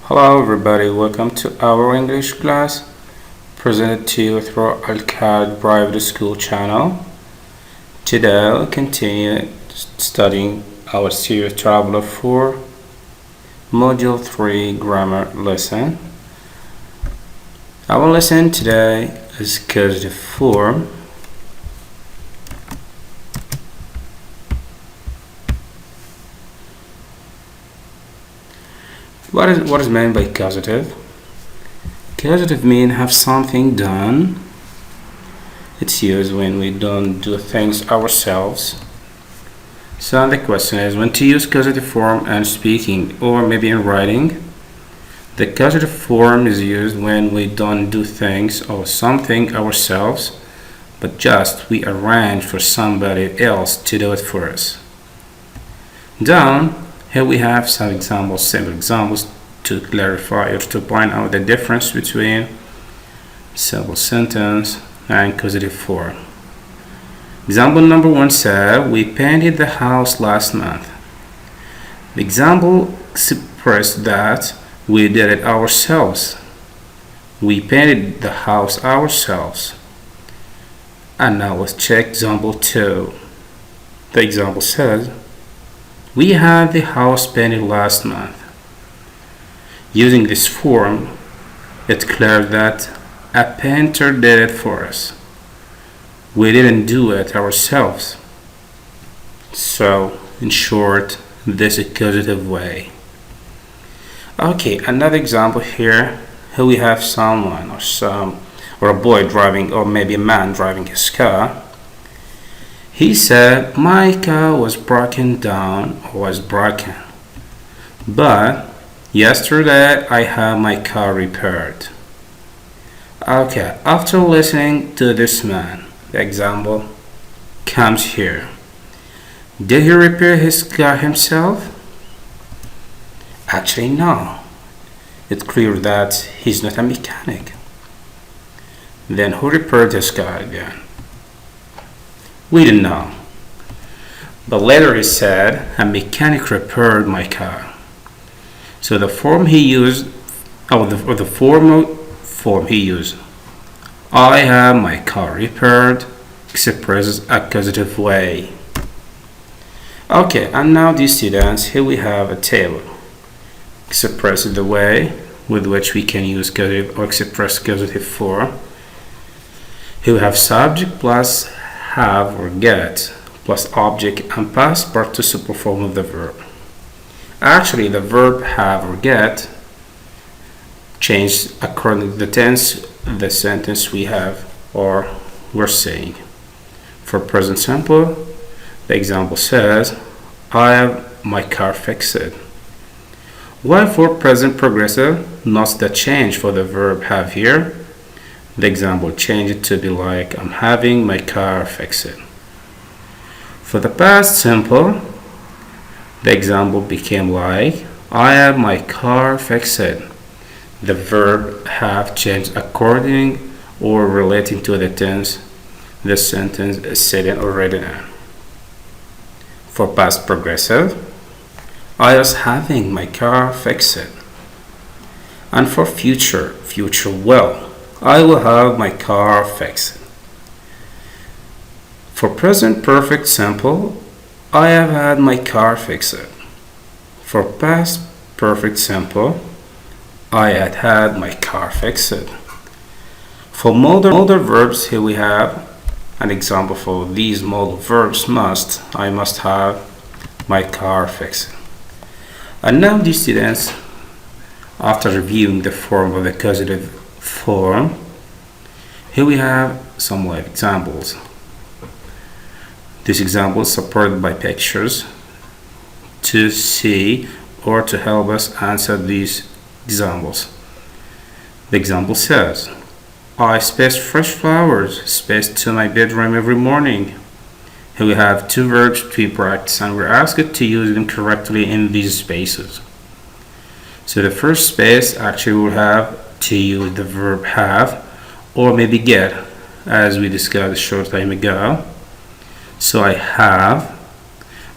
Hello everybody, welcome to our English class presented to you through Al-Kad Private School channel. Today we'll continue studying our series Travellers 4 Module 3 Grammar lesson. Our lesson today is causative form. What is meant by causative? Causative means have something done. It's used when we don't do things ourselves. So the question is when to use causative form in speaking or maybe in writing. The causative form is used when we don't do things or something ourselves, but just we arrange for somebody else to do it for us. Down here we have some examples, simple examples to clarify or to point out the difference between simple sentence and causative form. Example number 1 said, we painted the house last month. The example expressed that we did it ourselves. We painted the house ourselves. And now let's check example 2. The example says, we had the house painted last month. Using this form, it's clear that a painter did it for us. We didn't do it ourselves. So, in short, this is a causative way. Okay, another example here. Here we have someone or a boy driving, or maybe a man driving his car. He said, my car was broken down or was broken, but yesterday I had my car repaired. Okay, after listening to this man, the example comes here. Did he repair his car himself? Actually, no. It's clear that he's not a mechanic. Then who repaired his car again? We didn't know. But later he said, a mechanic repaired my car. So the form he used, the form he used, I have my car repaired, expresses a causative way. Okay, and now dear students, here we have a table. Expresses the way with which we can use causative or express causative form. Here we have subject plus have or get plus object and past participle form of the verb. Actually, the verb have or get changes according to the tense the sentence we have or we're saying. For present simple, the example says, I have my car fixed. While for present progressive, notice the change for the verb have here. The example changed it to be like, I'm having my car fixed. For the past simple, the example became like, I have my car fixed. The verb have changed according or relating to the tense the sentence is said in or written in. For past progressive, I was having my car fixed. And for future well, I will have my car fixed. For present perfect simple, I have had my car fixed. For past perfect simple, I had my car fixed. For modal verbs, here we have an example for these modal verbs I must have my car fixed. And now, dear students, after reviewing the form of the causative form, here we have some live examples. These examples supported by pictures to see or to help us answer these examples. The example says, I space fresh flowers spaced to my bedroom every morning. Here we have two verbs to be practiced and we're asked to use them correctly in these spaces. So the first space actually will have to use the verb have or maybe get, as we discussed a short time ago. So I have,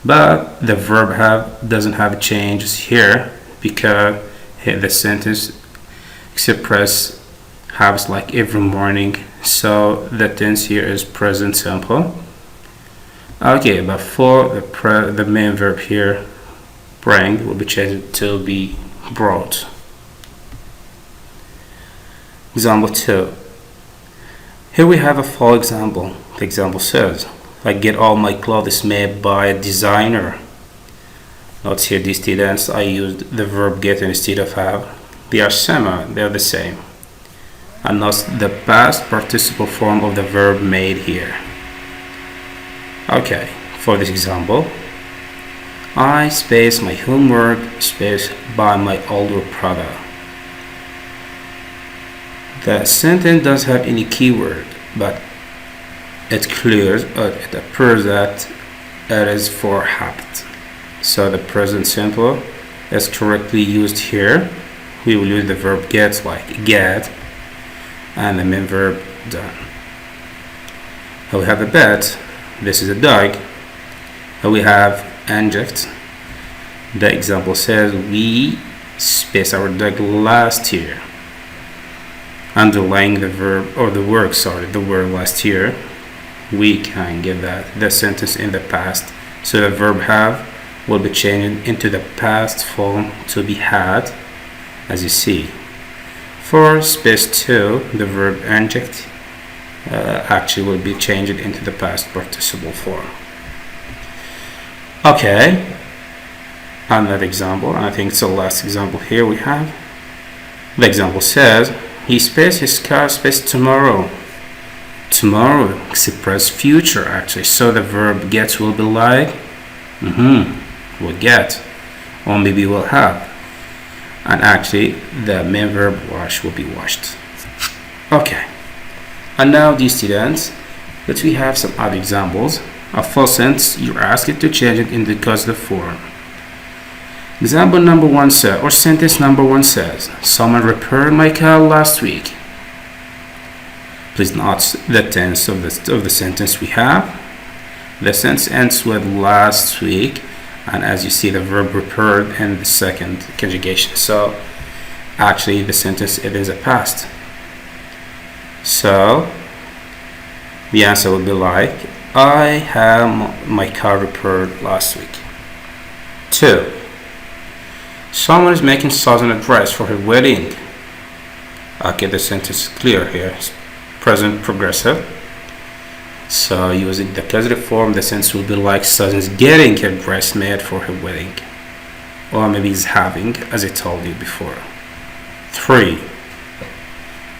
but the verb have doesn't have changes here because Here the sentence express habits like every morning, so the tense here is present simple. Okay, but for the main verb here, bring, will be changed to be brought. Example 2. Here we have a full example. The example says, I get all my clothes made by a designer. Notice here these students, I used the verb get instead of have. They are similar, they're the same. And notice the past participle form of the verb made here. Okay, for this example, I space my homework space by my older brother. The sentence doesn't have any keyword, but it clears, it appears that it is for habit. So the present simple is correctly used here. We will use the verb get like get and the main verb done. We have a pet. This is a dog. We have adjective. The example says we spaced our dog last year. Underlying the verb or the word last year, we can get that the sentence in the past. So the verb have will be changed into the past form to be had, as you see. For space 2, the verb adjective actually will be changed into the past participle form. Okay, another example, I think it's the last example here we have. The example says, he space his car space tomorrow. Tomorrow express future actually, so the verb get will be like will get, or maybe will have. And actually the main verb wash will be washed. Okay, and now these students, let we have some other examples. A full sentence, you're asked to change it in the causative form. Example number 1 says, or sentence number 1 says, someone repaired my car last week. Please note the tense of the sentence we have. The sentence ends with last week, and as you see the verb repaired in the second conjugation. So actually the sentence it is a past. So the answer would be like, I had my car repaired last week. 2. Someone is making Susan a dress for her wedding. Okay, the sentence is clear here. It's present progressive. So using the causative form, the sentence will be like Susan's getting her dress made for her wedding. Or maybe is having, as I told you before. 3.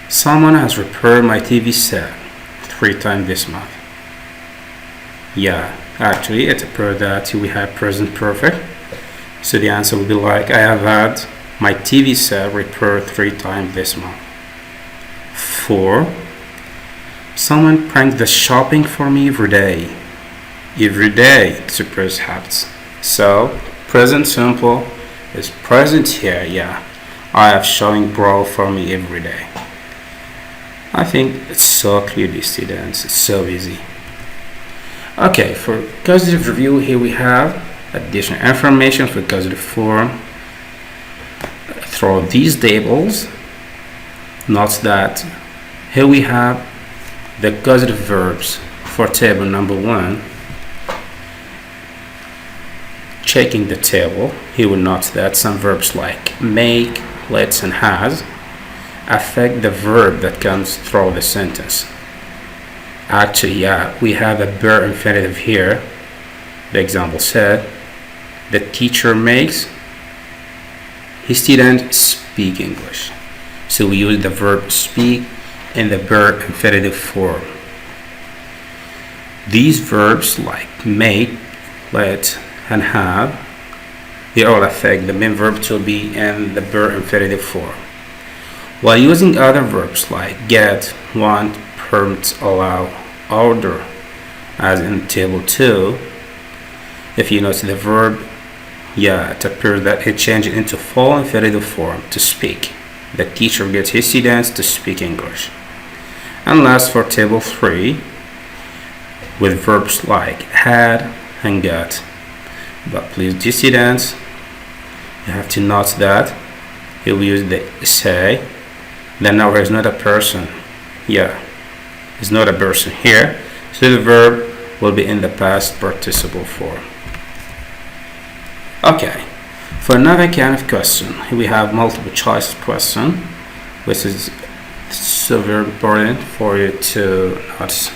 Someone has repaired my TV set 3 times this month. Yeah, actually it appears that we have present perfect. So the answer will be like, I have had my TV set repaired 3 times this month. 4. Someone pranks the shopping for me every day. Every day express habits. So present simple is present here. Yeah, I have showing bro for me every day. I think it's so clear, students. It's so easy. Okay, for causative review, here we have additional information for causative form. Through these tables, note that here we have the causative verbs for table number 1. Checking the table, he will note that some verbs like make, lets, and has affect the verb that comes through the sentence. Actually, yeah, we have a bare infinitive here. The example said, the teacher makes his student speak English. So we use the verb speak in the bare infinitive form. These verbs like make, let, and have, they all affect the main verb to be in the bare infinitive form. While using other verbs like get, want, permit, allow, order, as in table 2, if you notice the verb, yeah, it appears that it changes into full infinitive form to speak. The teacher gets his students to speak English. And last for table 3, with verbs like had and got. But please, dear students, you have to note that Here we use the say. Then now there is not a person. Yeah, it's not a person here. So the verb will be in the past participle form. Okay, for another kind of question, here we have multiple choice question, which is so very important for you to notice.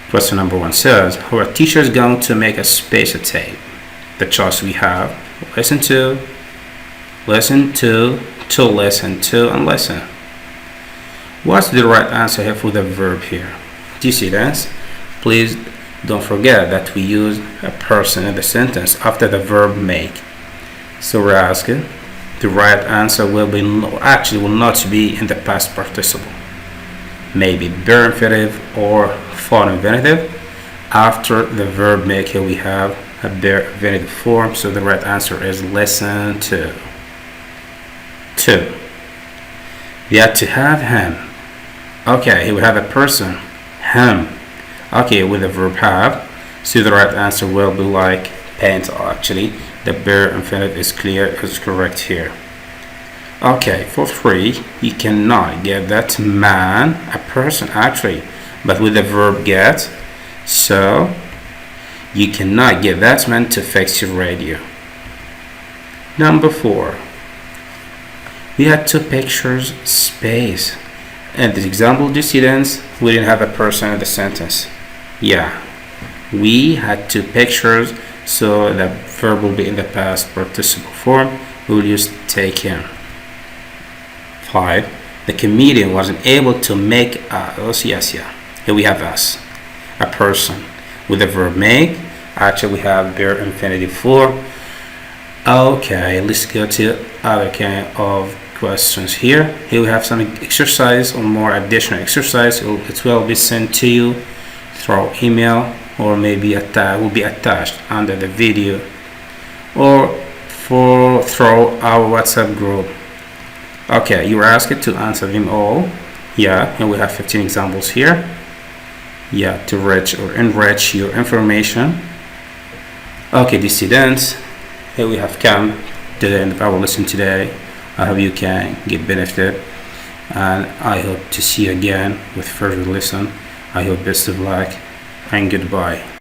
Question number 1 says, our teacher is going to make a spacer tape. The choice we have: listen to, listen to listen to, and listen. What's the right answer here for the verb here? Do you see that? Please don't forget that we use a person in the sentence after the verb make. So we're asking, the right answer will be will not be in the past participle. Maybe bare infinitive or forward infinitive. After the verb make, here we have a bare infinitive form, so the right answer is listen to. 2. We had to have him. Okay, here we have a person, him. Okay, with the verb have, so the right answer will be like paint. Actually, the bare infinitive is clear, is correct here. Okay, for 3, you cannot get that man, a person actually, but with the verb get, so you cannot get that man to fix your radio. Number 4, we had 2 pictures, space. In this example, the students, we didn't have a person in the sentence. Yeah, we had 2 pictures, so the verb will be in the past participle form. We will use taken. 5, the comedian wasn't able to make us. Yes, yeah. Here we have us, a person. With the verb make, actually we have bare infinitive form. Okay, let's go to other kind of questions here. Here we have some exercise or more additional exercise. It will be sent to you through email, or maybe will be attached under the video, or through our WhatsApp group. Okay, you are asked to answer them all. Yeah, and we have 15 examples here. Yeah, to enrich your information. Okay, the students, here we have come to the end of our lesson today. I hope you can get benefited, and I hope to see you again with further lesson. I hope best of luck and goodbye.